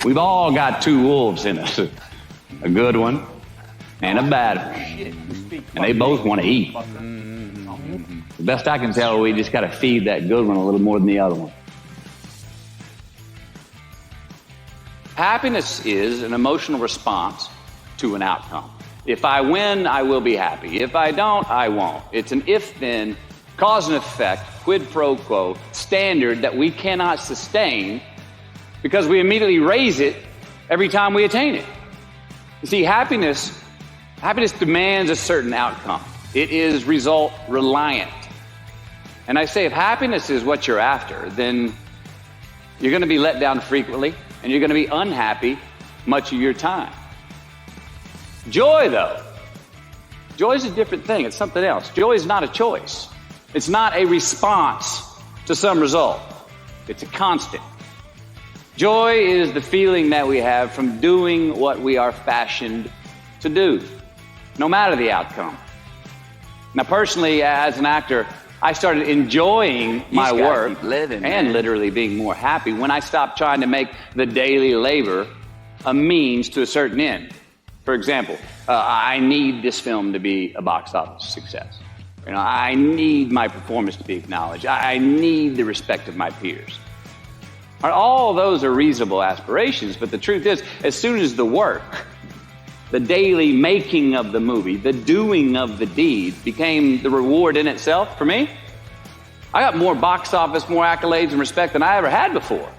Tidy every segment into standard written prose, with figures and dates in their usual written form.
We've all got two wolves in us, a good one and a bad one, and they both want to eat. The best I can tell, we just got to feed that good one a little more than the other one. Happiness is an emotional response to an outcome. If I win, I will be happy. If I don't, I won't. It's an if-then, cause and effect, quid pro quo standard that we cannot sustain because we immediately raise it every time we attain it. You see, happiness demands a certain outcome. It is result reliant. And I say if happiness is what you're after, then you're going to be let down frequently and you're going to be unhappy much of your time. Joy, though, joy is a different thing. It's something else. Joy is not a choice. It's not a response to some result. It's a constant. Joy is the feeling that we have from doing what we are fashioned to do, no matter the outcome. Now, personally, as an actor, I started enjoying my work and literally being more happy when I stopped trying to make the daily labor a means to a certain end. For example, I need this film to be a box office success. I need my performance to be acknowledged. I need the respect of my peers. All those are reasonable aspirations, but the truth is, as soon as the work, the daily making of the movie, the doing of the deed became the reward in itself for me, I got more box office, more accolades and respect than I ever had before.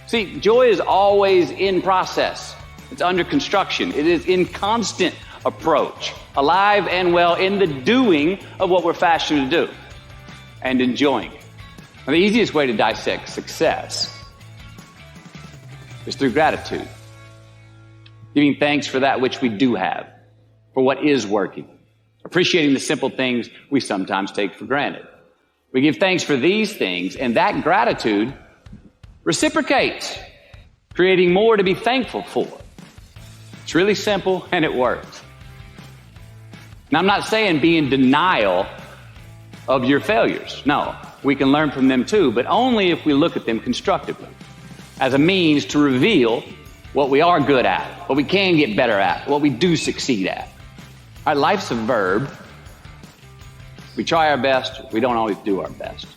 See, joy is always in process. It's under construction. It is in constant approach, alive and well in the doing of what we're fashioned to do and enjoying it. Now, the easiest way to dissect success is through gratitude. Giving thanks for that which we do have, for what is working. Appreciating the simple things we sometimes take for granted. We give thanks for these things, and that gratitude reciprocates, creating more to be thankful for. It's really simple, and it works. Now, I'm not saying be in denial of your failures. No, we can learn from them too, but only if we look at them constructively, as a means to reveal what we are good at, what we can get better at, what we do succeed at. All right, life's a verb. We try our best, we don't always do our best.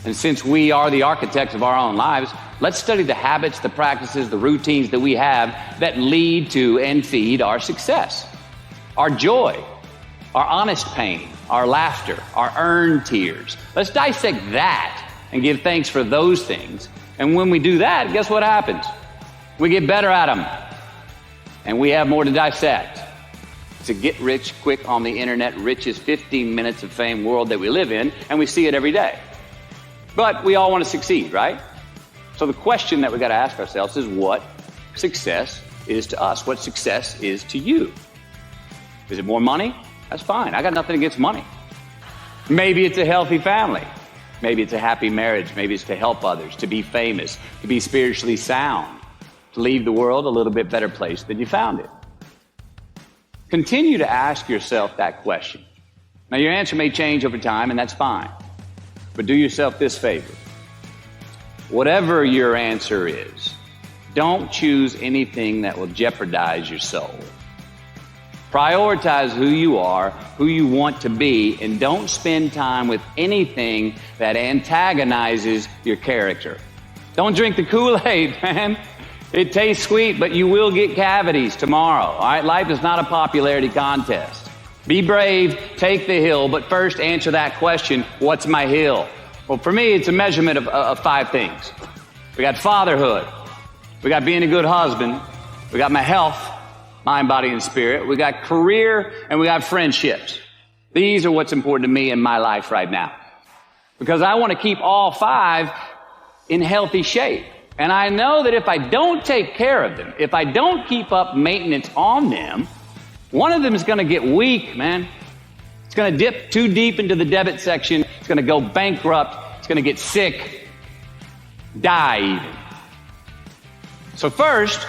And since we are the architects of our own lives, let's study the habits, the practices, the routines that we have that lead to and feed our success, our joy, our honest pain, our laughter, our earned tears. Let's dissect that and give thanks for those things. And when we do that, guess what happens? We get better at them, and we have more to dissect. It's a get rich quick on the internet, richest 15 minutes of fame world that we live in, and we see it every day. But we all want to succeed, right? So the question that we got to ask ourselves is what success is to us, what success is to you. Is it more money? That's fine. I got nothing against money. Maybe it's a healthy family. Maybe it's a happy marriage. Maybe it's to help others, to be famous, to be spiritually sound, to leave the world a little bit better place than you found it. Continue to ask yourself that question. Now, your answer may change over time, and that's fine. But do yourself this favor. Whatever your answer is, don't choose anything that will jeopardize your soul. Prioritize who you are, who you want to be, and don't spend time with anything that antagonizes your character. Don't drink the Kool-Aid, man. It tastes sweet, but you will get cavities tomorrow. All right, life is not a popularity contest. Be brave, take the hill, but first answer that question, what's my hill? Well, for me, it's a measurement of 5 things. We got fatherhood. We got being a good husband. We got my health, mind, body, and spirit. We got career, and we got friendships. These are what's important to me in my life right now. Because I want to keep all 5 in healthy shape. And I know that if I don't take care of them, if I don't keep up maintenance on them, one of them is going to get weak, man. It's going to dip too deep into the debit section. It's going to go bankrupt. It's going to get sick, die even. So first,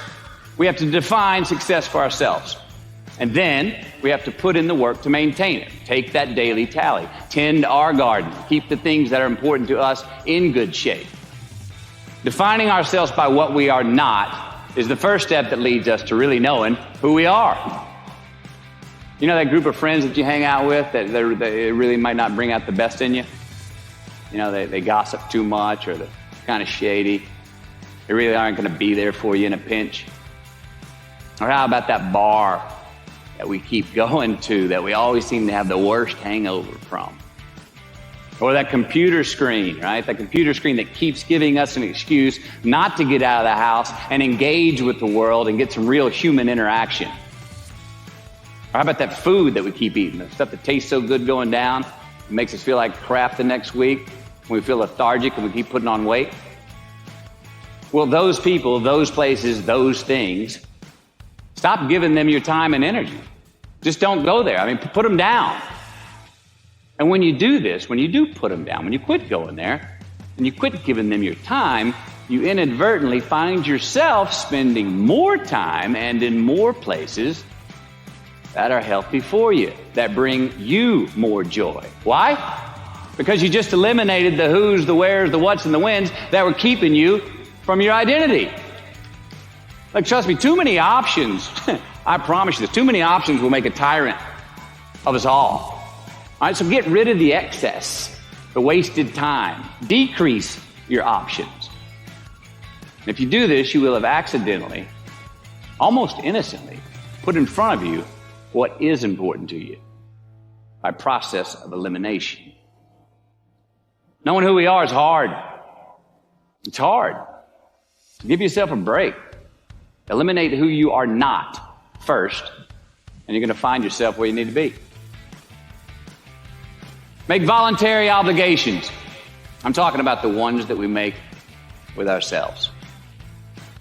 we have to define success for ourselves. And then we have to put in the work to maintain it. Take that daily tally. Tend our garden. Keep the things that are important to us in good shape. Defining ourselves by what we are not is the first step that leads us to really knowing who we are. You know that group of friends that you hang out with that they really might not bring out the best in you? You know, they gossip too much, or they're kind of shady. They really aren't going to be there for you in a pinch. Or how about that bar that we keep going to that we always seem to have the worst hangover from? Or that computer screen, right? That computer screen that keeps giving us an excuse not to get out of the house and engage with the world and get some real human interaction. Or how about that food that we keep eating, the stuff that tastes so good going down, it makes us feel like crap the next week, when we feel lethargic and we keep putting on weight? Well, those people, those places, those things, stop giving them your time and energy. Just don't go there. I mean, put them down. And when you do this, when you do put them down, when you quit going there, and you quit giving them your time, you inadvertently find yourself spending more time and in more places that are healthy for you, that bring you more joy. Why? Because you just eliminated the who's, the where's, the what's, and the when's that were keeping you from your identity. Like, trust me, too many options, I promise you this, too many options will make a tyrant of us all. All right, so get rid of the excess, the wasted time. Decrease your options. And if you do this, you will have accidentally, almost innocently, put in front of you what is important to you by process of elimination. Knowing who we are is hard. It's hard. Give yourself a break. Eliminate who you are not first, and you're going to find yourself where you need to be. Make voluntary obligations. I'm talking about the ones that we make with ourselves,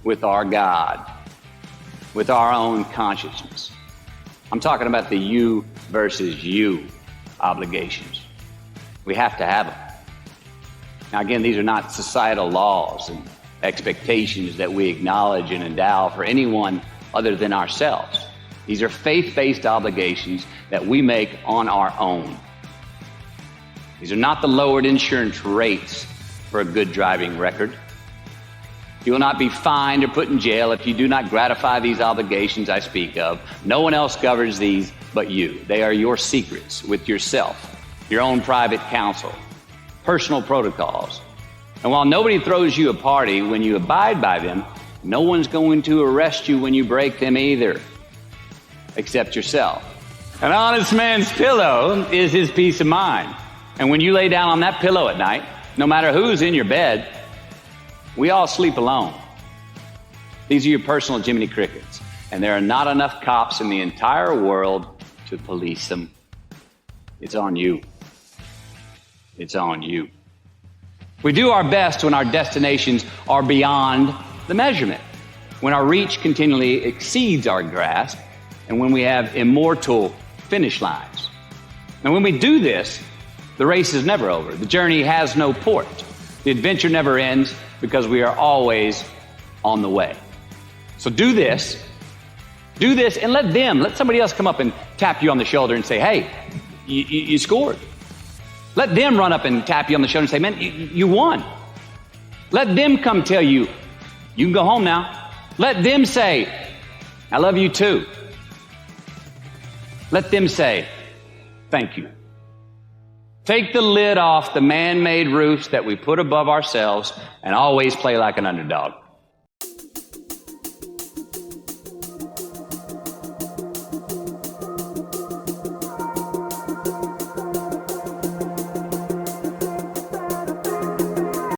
with our God, with our own consciousness. I'm talking about the you versus you obligations. We have to have them. Now, again, these are not societal laws and expectations that we acknowledge and endow for anyone other than ourselves. These are faith-based obligations that we make on our own. These are not the lowered insurance rates for a good driving record. You will not be fined or put in jail if you do not gratify these obligations I speak of. No one else governs these but you. They are your secrets with yourself, your own private counsel, personal protocols. And while nobody throws you a party when you abide by them, no one's going to arrest you when you break them either, except yourself. An honest man's pillow is his peace of mind. And when you lay down on that pillow at night, no matter who's in your bed, we all sleep alone. These are your personal Jiminy Crickets, and there are not enough cops in the entire world to police them. It's on you. It's on you. We do our best when our destinations are beyond the measurement, when our reach continually exceeds our grasp, and when we have immortal finish lines. And when we do this, the race is never over. The journey has no port. The adventure never ends because we are always on the way. So do this, and let somebody else come up and tap you on the shoulder and say, hey, you scored. Let them run up and tap you on the shoulder and say, man, you won. Let them come tell you, you can go home now. Let them say, I love you too. Let them say, thank you. Take the lid off the man-made roofs that we put above ourselves and always play like an underdog.